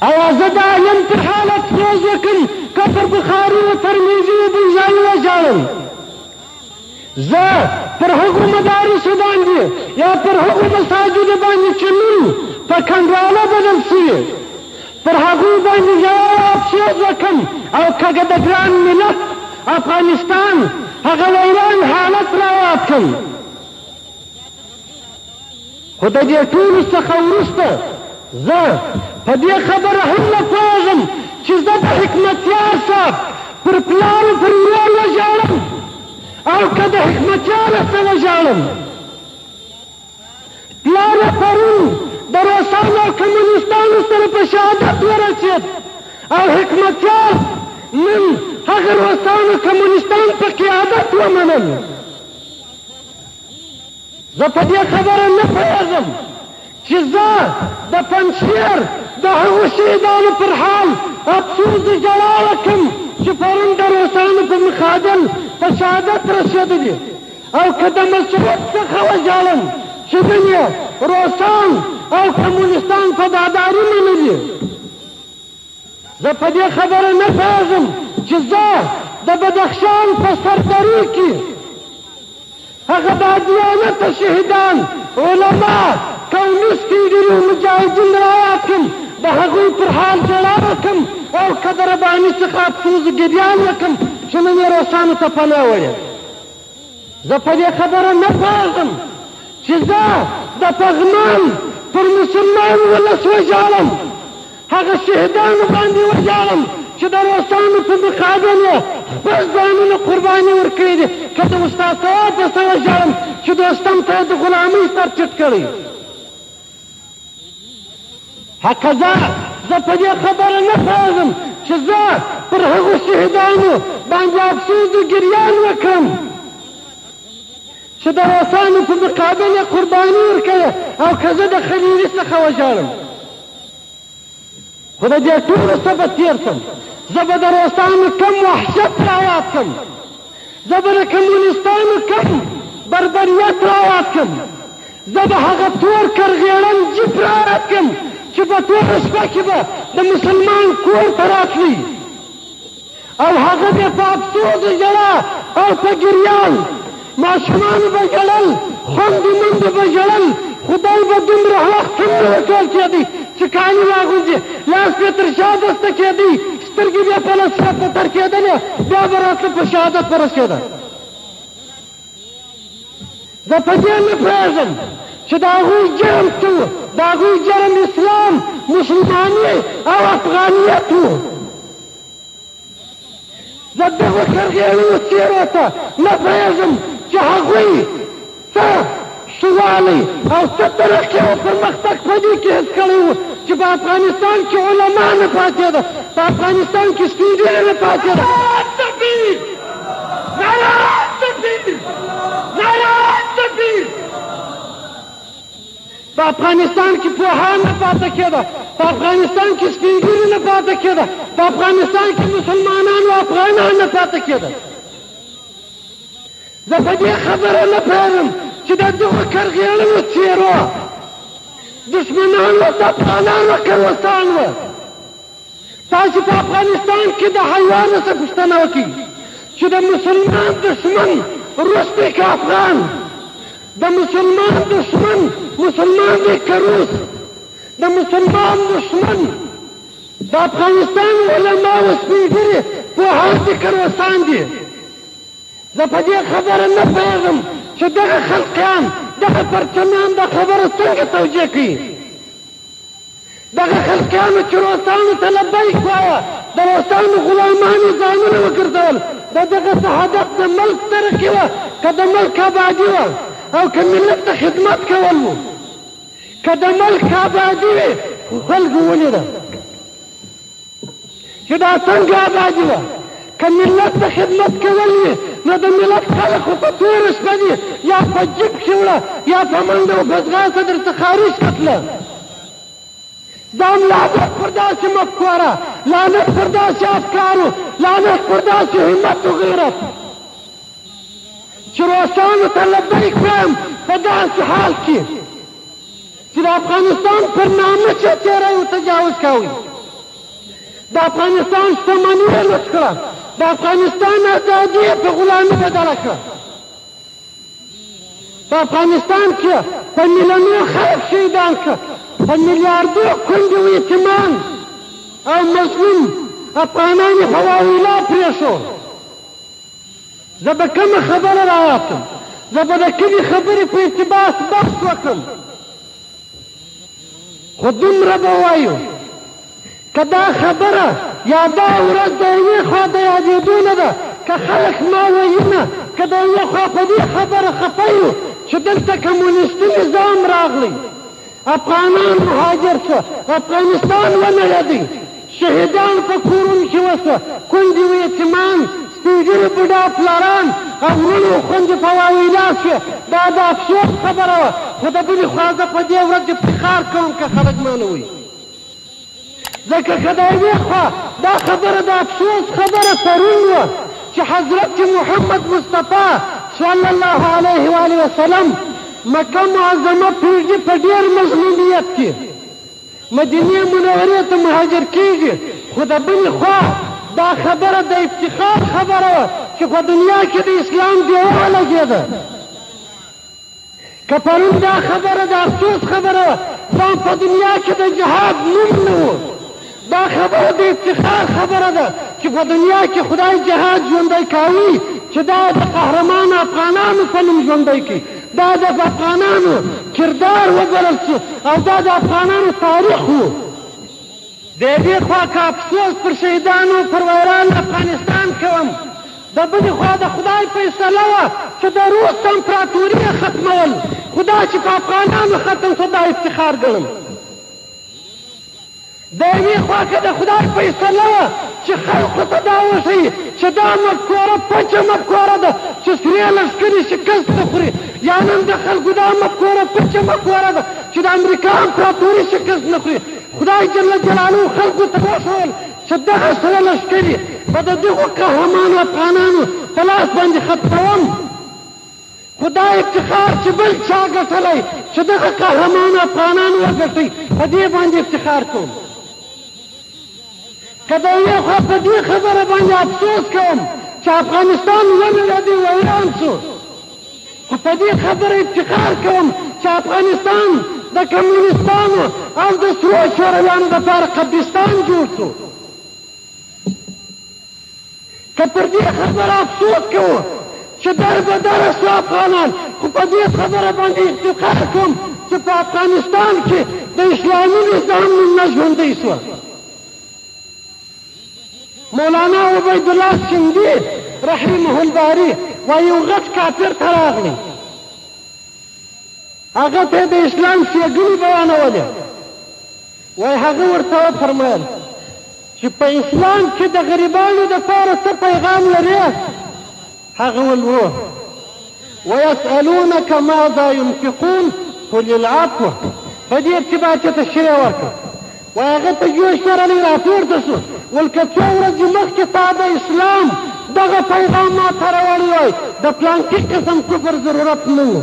او زه د عالم پر حال افسوس وکړم که پر بخاري و ترمیزي و بنځایي وژاړم. زه پر هغو مدارسو باندې یا پر هغو مساجدو باندې چې نن په کنډواله بدل سوي، پر هغو باندې ژور افسوس وکړم، او که د ګران ملت افغانستان هغه ویران حالت را یاد کړم. خو د دې ټولو څخه وروسته زه په دې خبره هم نه پوهېږم چې زه د حکمتیار صاحب پر پلار و پر ورور وژاړم او که د حکمتیار څه وژاړم. پلار یې پرون د روسانو او کمونیستانو سره په شهادت ورسېد، او حکمتیار نن هغه روسانو کمونیستان په قیادت ومنل. زه په دې خبره نه پوهېږم چې زه د پنجشیر د هغو شهیدانو پر حال افسوس د ژړا وکړم چې پرون د روسانو په مقابل په شهادت رسېدلي او که د مشروط څخه وژاړم چې نن یې روسان او کمونستان په دادارونه نه دي. زه په دې خبره نه پوهېږم چې زه د بدخشان په سردري کې هغه بادیانته شهیدان علما قومي سپین ږیري مجاهدین رایاد کړم د هغوی پر حال ژړا وکړم او که د رباني څخه افسوس ګریان وکړم چې نن یې روسانو ته پناه وړې. زه په دې خبره نه پوهېږم چې زه د پغمان پر مسلمان ولس وژاړم هغه شهیدانو باندې وژاړم چې د روسانو په مقابل یې خپل ځانونه قرباني ورکړي دي که د استاد صواب پسې وژاړم چې دوستم ته یې د غلامۍ سر ټیټ کړی. هکذا زه په دې خبره نه پوهېږم چې زه پر هغو شهیدانو باندې افسوس و ګریان وکړم چې د روسانو په مقابل یې قرباني ورکړې او که زه د خلیلي څخه وژاړم. خو د دې ټولو څه به تېر شم. زه به د روسانو کم وحشت رایاد کړم، زه به د کمونستانو کم بربریت رایاد کړم، زه به هغه تور کرغېړن جیپ رایاد کړم چې په ټوله شپه کې به د مسلمان کور ته راتلی او هغه به په افسوس ژړا او په ګریان ماشومانو به ژړل، خویندې میندې به ژړل. خدای به دومره وخت هم نه ورټول کېدی چې کاڼي واغوندي، لاس به تر شا دسته کېدی، سترګې به په نصیحت په تر کېدلې، بیا به راتله په شهادت به رسېده. زه په دې نه پوهېږم چې د هغوی جرم څه و، د هغوی جرم اسلام، مسلماني او افغانیت و. زه دغو کرغېړنو څېرو ته نه پوهېږم چې هغوی څه سوالی او څه ترقي او پرمختګ په دې کې حس کړی و چې په افغانستان کې علما نه پاتېده، په افغانستان کې سپین ږیري نه پاتېده. په افغانستان کې پوهان نه پاته کېده، په افغانستان کې سپین ږیري نه پاته کېده، په افغانستان کې مسلمانان او افغانان نه پاته کېده. زه په دې خبره نه پوهېږم چې د دغو کرغېړنو څېرو دشمنان و د افغانانو که روسان و. تاسې په افغانستان کې د حیوانو څه پوښتنه وکړئ چې د مسلمان دشمن روس دی که افغان، د مسلمان دشمن مسلمان دی که روس، د مسلمان دشمن د افغانستان علما و سپین ږیري پوهان دي که روسان دي. زه په دې خبره نه پوهېږم چې دغه خلقیان دغه پرچمیان دا خبره څنګه توجیه کوي. دغه خلقیانو چې روسانو ته لبیک وایه، د روسانو غلامانو ځانونه وګرځول، د دغه شهادت د ملک ترقي وه که د ملک آبادي وه او که ملت ته خدمت کول و. که د ملک آبادي وي خلکو ولیده چې دا څنګه آبادي وه، که ملت ته خدمت کول وي نو د ملت خلک خو په توره شپه دي یا په جیب کې وړه یا په منډه او په ځغاسته درته خارج کتله. ځان لعنت پر داسې مفکوره، لعنت پر داسې افکارو، لعنت پر داسې همت و غیرت چې روسانو ته لبیک وایم په داسې حال کې چې د افغانستان پر نامه چې تېری و تجاوز کوئ، د افغانستان شتمني یې لوټ کړه، د افغانستان ازادي یې په غلامي بدله کړه. په افغانستان کې په میلیونونو خلک شهیدان کړه، په میلیاردو کونډې و یتیمان او مظلوم افغانان یې په واویلا پرېښود. زه به کومه خبره راوستم، زه به د کلي خبرې په ارتباط بحث وکړم، خو دومره به ووایو که دا خبره یا دا ورځ د یوې خوا د یادېدو نه ده، که خلک ما ویونه، که د یوې خوا په دې خبره خفه یو چې دلته کمونیستي نظام راغلی، افغانان مهاجر شوه، افغانستان ونړېدی، شهیدان په کورونو کې وسوه، کونډې و یتیمان، سپین ږیري بوډا پلاران او وروڼو و خویندې په واویلا شوې. دا د افسوس خبره وه، خو د بلې خوا زه په دې ورځ افتخار کوم که خلک ما نه وایي. ځکه که د یوې خوا دا خبره د افسوس خبره پرون وه چې حضرت محمد مصطفی صلی الله علیه و آله وسلم مکه معظمه پرېږدي په ډېر مظلومیت کې مدینې منورې ته مهاجر کېږي خو د بلې خوا دا خبره د افتخار خبره وه چې په دنیا کې د اسلام ډېوه ولګېده که پرون دا خبره د افسوس خبره وه ځان په دنیا کې د جهاد نوم نه و دا خبره د افتخار خبره ده چې په دنیا کې خدای جهاد ژوندی کوي چې دا د قهرمان افغانانو په نوم ژوندی کوي دا د افغانانو کردار وبلل شو او دا د افغانانو تاریخ و د یوې خوا که افسوس پر شهیدانو پر ویران افغانستان کوم د بلې خوا د خدای فیصله وه چې د روس امپراتوري یې ختمول خو دا چې په افغانانو ختم شو دا افتخار ګڼم د یوې خوا که د خدای فیصله وه چې خلقو ته دا وښیي چې دا مفکوره پچه مفکوره ده چې سرې لښکرې شکست نه خوري یا نن د خلکو دا مفکوره پچه مفکوره ده چې د امریکا امپراتوري شکست نه خوري خدای جل جلاله خلکو ته وښول چې دغه سره لښکرې به د دغو قهرمانو افغانانو په لاس باندې ختموم خو دا افتخار چې بل چا ګټلی چې دغه قهرمانو افغانانو وګټئ په دې باندې افتخار کوم که د یوې خوا په دې خبره باندې افسوس کوم چې افغانستان ولې له دې ویران شو خو په دې خبره افتخار کوم چې افغانستان د کمونستانو او د سرو شورویانو دپاره قبرستان جوړ شو که پر دې خبره افسوس کوو چې در به دره شو افغانان خو په دې خبره باندې افتخار کوم چې په افغانستان کې د اسلامي نظام نوم نه ژوندی شوه مولانا عبیدالله سندي رحمه الباري وایي یو غټ کافر ته راغلی هغه ته د اسلام ښېګڼې بیانولې وایي هغه ورته وفرمیل چې په اسلام کې د غریبانو دپاره څه پیغام لرې هغه ویل هو ویسألونک ماذا ينفقون قل العفو په دې ارتباط یې تشریح ورکړه وایي هغه ته جوش سره راپورته شو ول که څو ورځې مخکې تا د اسلام دغه پیغام ما ته راوړی وای د پلانکي قسم کفر ضرورت نه و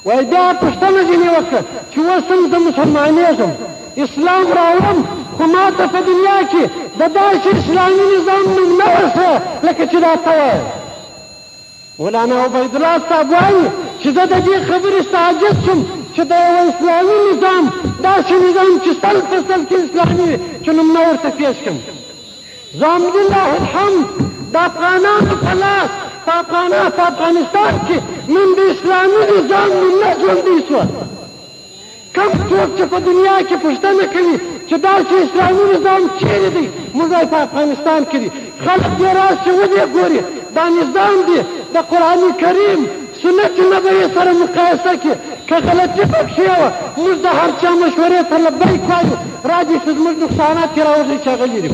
وایي بیا پوښتنه ځینې وکړه چې اوس هم زه مسلمانېږم اسلام راوړم خو ما ته په دنیا کې د داسې اسلامي نظام نوم نه ورسه لکه چې دا ته وایې مولانا عبیدالله صاحب وایي چې زه د دې خبرې ستعجب شم چې د یو اسلامي نظام داسې نظام چې سل په سل کې اسلامي وي چې نوم نه ورته پېښ کړم زه لله الحمد د افغانانو په لاس په افغانستان کې نن د اسلامي نظام نوم نه ژوندی شوه کم څوک چې په دنیا کې پوښتنه کوي چې داسې اسلامي نظام چیرې دی موږ په افغانستان کې دی خلک دې راشي ودې ګوري دا نظام دی د قرآن کریم سنت نبوي سره مقایسه کې که غلطي پکښې وه موږ د هر چا مشورې ته لبیک وایو راځي چې زموږ نقصانات یې راوځي چې هغه لري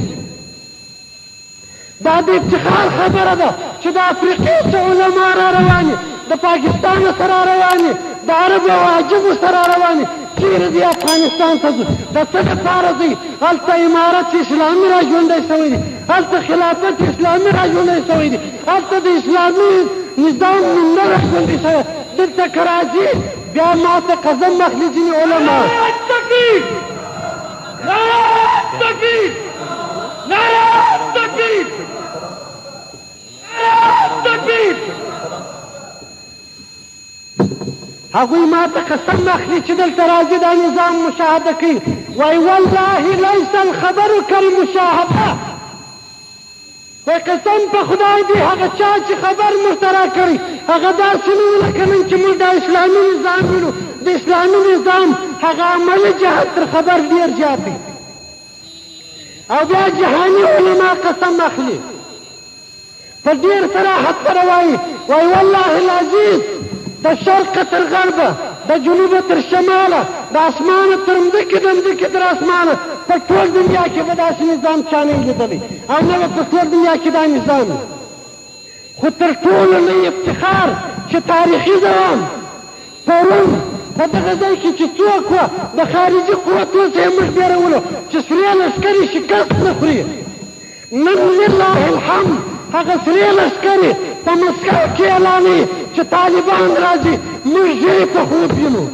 دا د افتخار خبره ده چې د افریقې څه علما را روانې د پاکستان سره روانې د عربو او عجمو سره روانې چیرې دی افغانستان ته ځو د څه دپاره ځئ هلته امارت اسلامي را ژوندی شوی دی هلته خلافت اسلامي را ژوندی شوی دی هلته د اسلامي نظام نوم نه را ژوندی شوی دلته که راځي بیا ما ته قسم اخلي ځینې علما تکبیر تکبیر تکبیر تکبیر هغوی ما ته قسم اخلي چې دلته راځي دا نظام مشاهده کوي وایي والله لیس الخبر کالمشاهده وایي قسم په خدای دی هغه چا چې خبر موږ ته راکړی هغه داسې نه وو لکه نن چې موږ دا اسلامي نظام وینو د اسلامي نظام هغه عملي جهت تر خبر ډېر زیات دی او بیا جهاني علما قسم اخلي په ډېر صراحت سره وایي والله العزیز د شرق تر غربه د جنوبه تر شماله د اسمانه تر مځکې د مځکې تر اسمانه په ټول دنیا کې به داسې نظام چا نه لیدلی او نه به په ټول دنیا کې دا نظام خو تر ټولو لوی افتخار چې تاریخي دوام پرون په دغه ځای کې چې څوک وه د خارجي قوتو څخه یې موږ بیرولو چې سرې لښکر یې شکست نه خوري. نن لله الحمد هغه سرې لښکرې په مسکو کې اعلانوي چې طالبان راځي، موږ ژر په خوب وینو.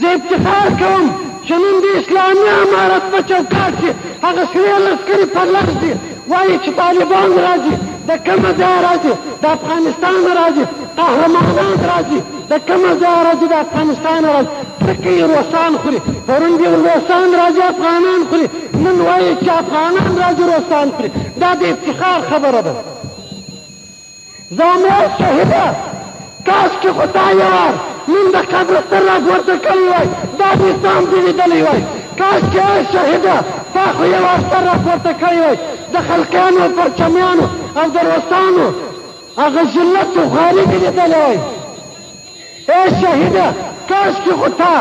زه افتخار کوم چې نن د اسلامي امارت په چوکاټ کې هغه سرې لښکرې پر لږ دي وایي چې طالبان راځي. د کومه ځایه راځي؟ د افغانستان راځي. قهرمانان راځي. د کومه ځایه راځي؟ د افغانستان راځي. ځکه یې روسان خوري. پرون دې روسان راځي افغانان خوري، نن وایي چې افغانان راځي روسان خوري. دا د افتخار خبره ده. زما شهیده کاش کې خو تا یوار نن د قبر سر راپورته کړی وای، دا د اسلام دې لیدلی وای. کاش کې ای شهیده تا خو یوار سر راپورته کړی وای، د خلقیانو پرچمیانو او د روسانو هغه ذلت و خواري دې لیدلی وای. ای شهیده کاش کې خو تا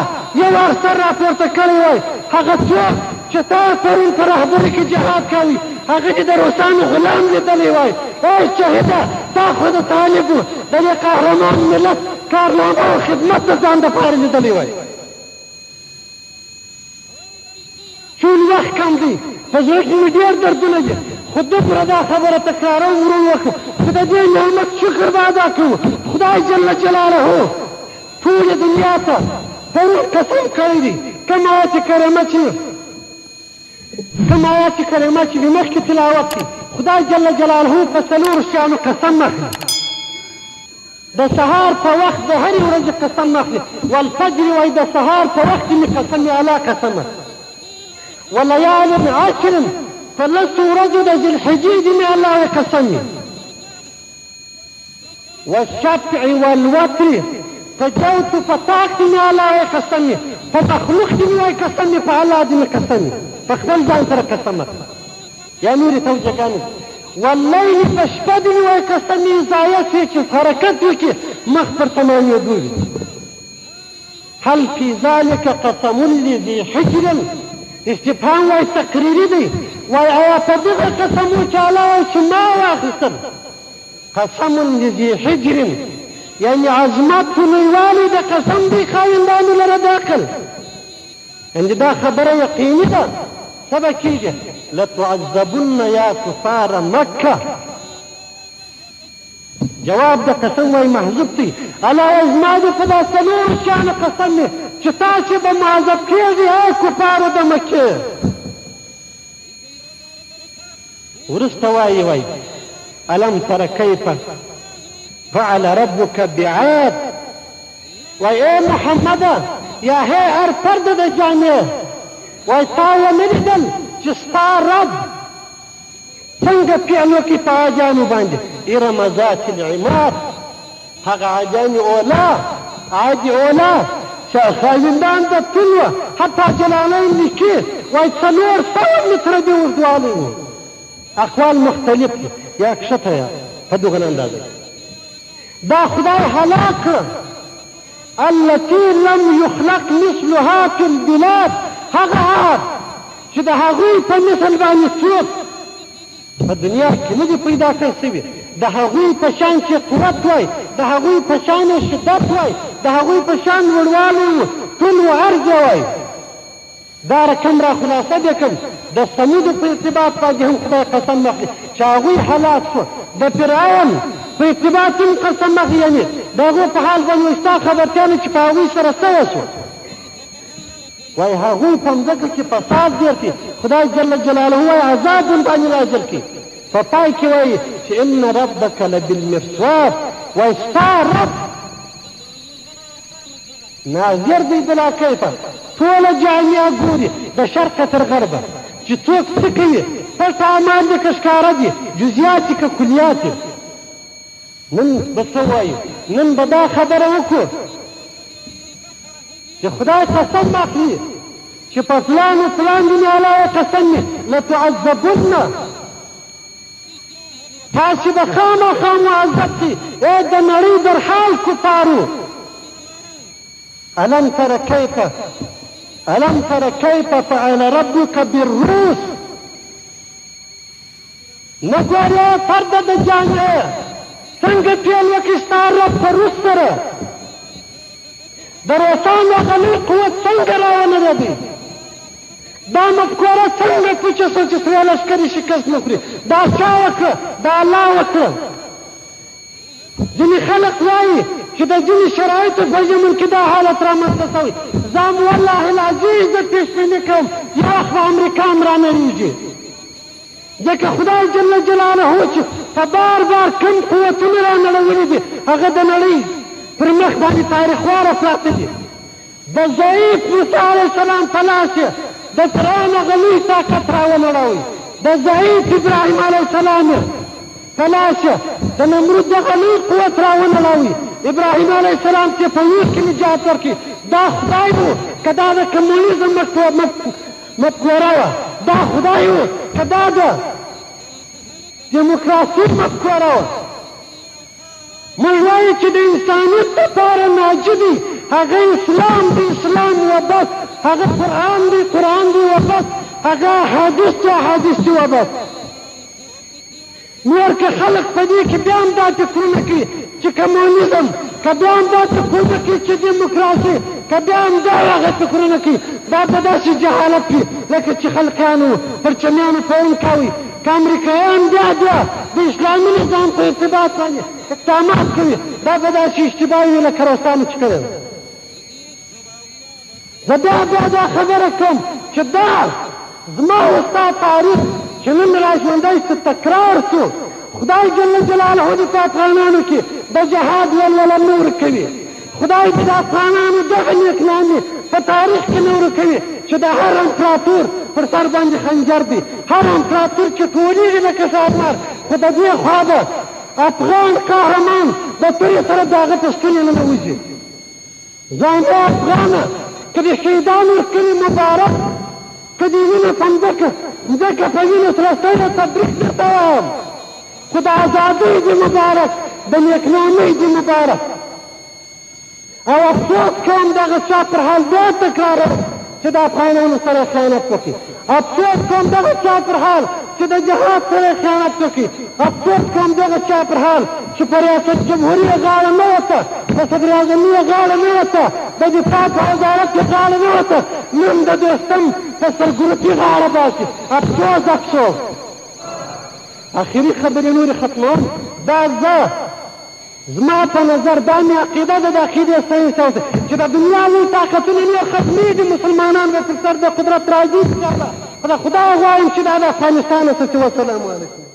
یوار سر راپورته کړی وای. هغه څوک چې تا پرون په رهبري کې جهاد کوي هغه دې د روسانو غلام لیدلی وای. ای شهیده تا خو د طالبو د دې قهرمان ملت کارنامه او خدمت د ځان دپاره لیدلی وای. چون وخت کم دی په زړه کې مې ډېر دردونه دي، خو دومره دا خبره تکراروم ورو وکړو چې د دې نعمت شکر به ادا کوو. خدای جل جلاله ټولې دنیا ته پرون قسم کړی دی. کوم آیت کریمه چې د مخکې تلاوت کړي خدای جل جلاله په څلورو شیانو قسم اخلي. د سهار په وخت د هرې ورځې قسم اخلي. والفجر وایي د سهار په وخت کې مې قسم اعلی قسم اخلي. وليال عشر په لسو ورځو د ذوالحجې دې مې الله قسم وي. والشفع والوتر په جوت په طاق دې مې الله قسم وي. په مخلوق دې مې وایي قسم وي، په الله دې مې قسم وي. په خپل ځان سره قسم اخلي. یا نورې توجهګانې واللیل په شپه دې مې وایي قسم وي. ضایع شي چې حرکت وکړي مخ پر تمامېدو وي. هل فی ذلک قسم لذي حجر استفهام وای تقریری دی. وای آیا په دغه قسم و چې الله وایي چې ما واخیستل. قسم لذي حجر یعنې عظمت و لویوالی د قسم دی خاوندانو لره د عقل. یعنې دا خبره یقیني ده. څه به کېږي؟ لتعذبن یا کفار مکه. جواب د قسم وای محذوب دی. الله وایي زما دې په دا څلورو شیانو قسم دی چې تاسې به معذب کېږئ ای کفارو د مکې. وروسته وایي الم تر کیف فعل ربک بعاد. وای ای محمده یا هی هر پرده د جامع وای تا ونه لیدل چې ستا رب څنګه فعل وکړي په عاجانو باندې. ارم ذات العماد هغه عاجانې اولا عادي اولا چې خاوندان د طول وه حتی جلالین لیکي وایي 400 متره دې اوږدوالی و. اقوال مختلف دي یا کښته یا په دغه اندازه. دا خدای هلاک کړه التي لم يخلق مثلها في البلاد. هغه عاد چې د هغوی په مثل باندې څوک په دنیا کې نه دي پیدا کړی سوي. د هغوی په شان چې قوت وای، د هغوی په شان شدت وای، د هغوی په شان لوړوالی و، طول و عرض وای. دا رقم را خلاصه دې کړم. د ثمودو په ارتباط باندې هم خدای قسم اخلي چې هغوی هلاک شو. د فرعون په ارتباط هم قسم اخلي، یعنې د هغو په حال باندې وایي ستا خبرتیا نه چې په هغوی سره څه وشوه. وایي هغوی په مځکه کې فساد ډېر کړي. خدای جل جلاله وایي عذاب باندې نازل کړي. په پای کې وایي چې ان ربک لبالمرصاد. وایي ستا رب ناظر دی بلا کیفه ټوله جامعه ګوري د شرقه تر غربه چې څوک څه کوي. پټ اعمال دې که ښکاره دي، جزیات دي که کلیات دي. نن به څه وایو؟ نن به دا خبره وکړو چې خدای قسم اخلي چې په فلان و فلان دې مې الله قسم وي لتعذبن. تاسې به خامخا معذب شئ ای د نړۍ در حال کفارو. الم تر کیف فعل ربک بالروس. نه ګورې پرده د جامع څنګه پیل وکړي ستا رب په روس سره. د روسانو هغه لوی قوت څنګه راونغېدی، دا مفکوره څنګه پوچه شوه چې سوی لښکر یې شکست نه خوري؟ دا چا وکړه؟ دا الله وکړه. ځینې خلک وایي چې د ځینې شرایطو په ژمن کې دا حالت رامنځته شوی. زه والله العزیز د پیشبیني کوم یو وخت به امریکا هم رانړېږي، ځکه خدای جل جلاله چې په بار بار کوم قوتونه رانړولي دي هغه د نړۍ پر مخ باندې تاریخواره پراته دي. د ضعیف موسی علیه السلام په لاس یې د فرعون هغه لوی طاقت راونړوي، د ضعیف ابراهیم علیه السلام په لاس یې د نمرود دغه لوی قوت راونړوي. ابراهیم علیه السلام چې په اور کې نجات ورکړي، دا خدای و که دا د کمونیزم مفکوره وه؟ دا خدای و که دا د دیموکراسي مفکوره وه؟ موږ وایو چې د انسانیت لپاره ناجي دی هغه اسلام دی، اسلام و بس، هغه قرآن دی، قرآن دی و بس، هغه احادیث دی، احادیث دی و بس. نور که خلق په دې کې بیا هم دا فکرونه کوي چې کمونیزم، که بیا هم دا فکرونه کوي چې دیموکراسي، که بیا هم دا هغه فکرونه کوي، دا به داسې جهالت وي لکه چې خلقیانو پرچمیانو فهم کوي. که امریکایان بیا د اسلامي نظام په ارتباط باندې اقدامات کوي، دا به داسې اشتباه وي لکه روسانو چې کړی. زه بیا دا خبره کوم چې دا زما او ستا تاریخ چې نن راژوندی څه تکرار شو، خدای جل جلاله دې په افغانانو کې د جهاد ولوله نه ورکوي. خدای دې د افغانانو دغه نیکنامې په تاریخ کې نه ورکوي چې د هر امپراتور پر سر باندې خنجر دی، هر امپراتور چې ټولېږي لکه ښامار، خو د دې خوا د افغان قهرمان د تورې سره د هغه په ستونې نه ننوځي. ځانته افغانه که د شهیدانو کلي مبارک، که د وینې په مځکه په وینو سره سوی تبریک درته وایم، خو د ازادۍ دې مبارک، د نیکنامۍ دې مبارک. او افسوس کوم دغه چا پر حال بیا تکراروم چې د افغانانو سره خیانت وکړي. افسوس کوم دغه چا پر حال چې د جهاد سره خیانت وکړي. افسوس کوم دغه چا پر حال چې په ریاست جمهوري یې غاړه نه وته، د صدراعظمي یې غاړه نه وته، د دفاع په وزارت یې غاړه نه وته، نن د دوستم په سرګروپي غاړه باسي. افسوس افسوس. اخري خبرې نورې ختموم. دا زه زما په نظر دا مې عقیده ده د عقیدې صحیح صوت چې د دنیا لوی طاقتونه نور ختمېږي، مسلمانان به پر سر د قدرت راځي. خو د خدای غواړم چې دا د افغانستان څه. والسلام علیکم.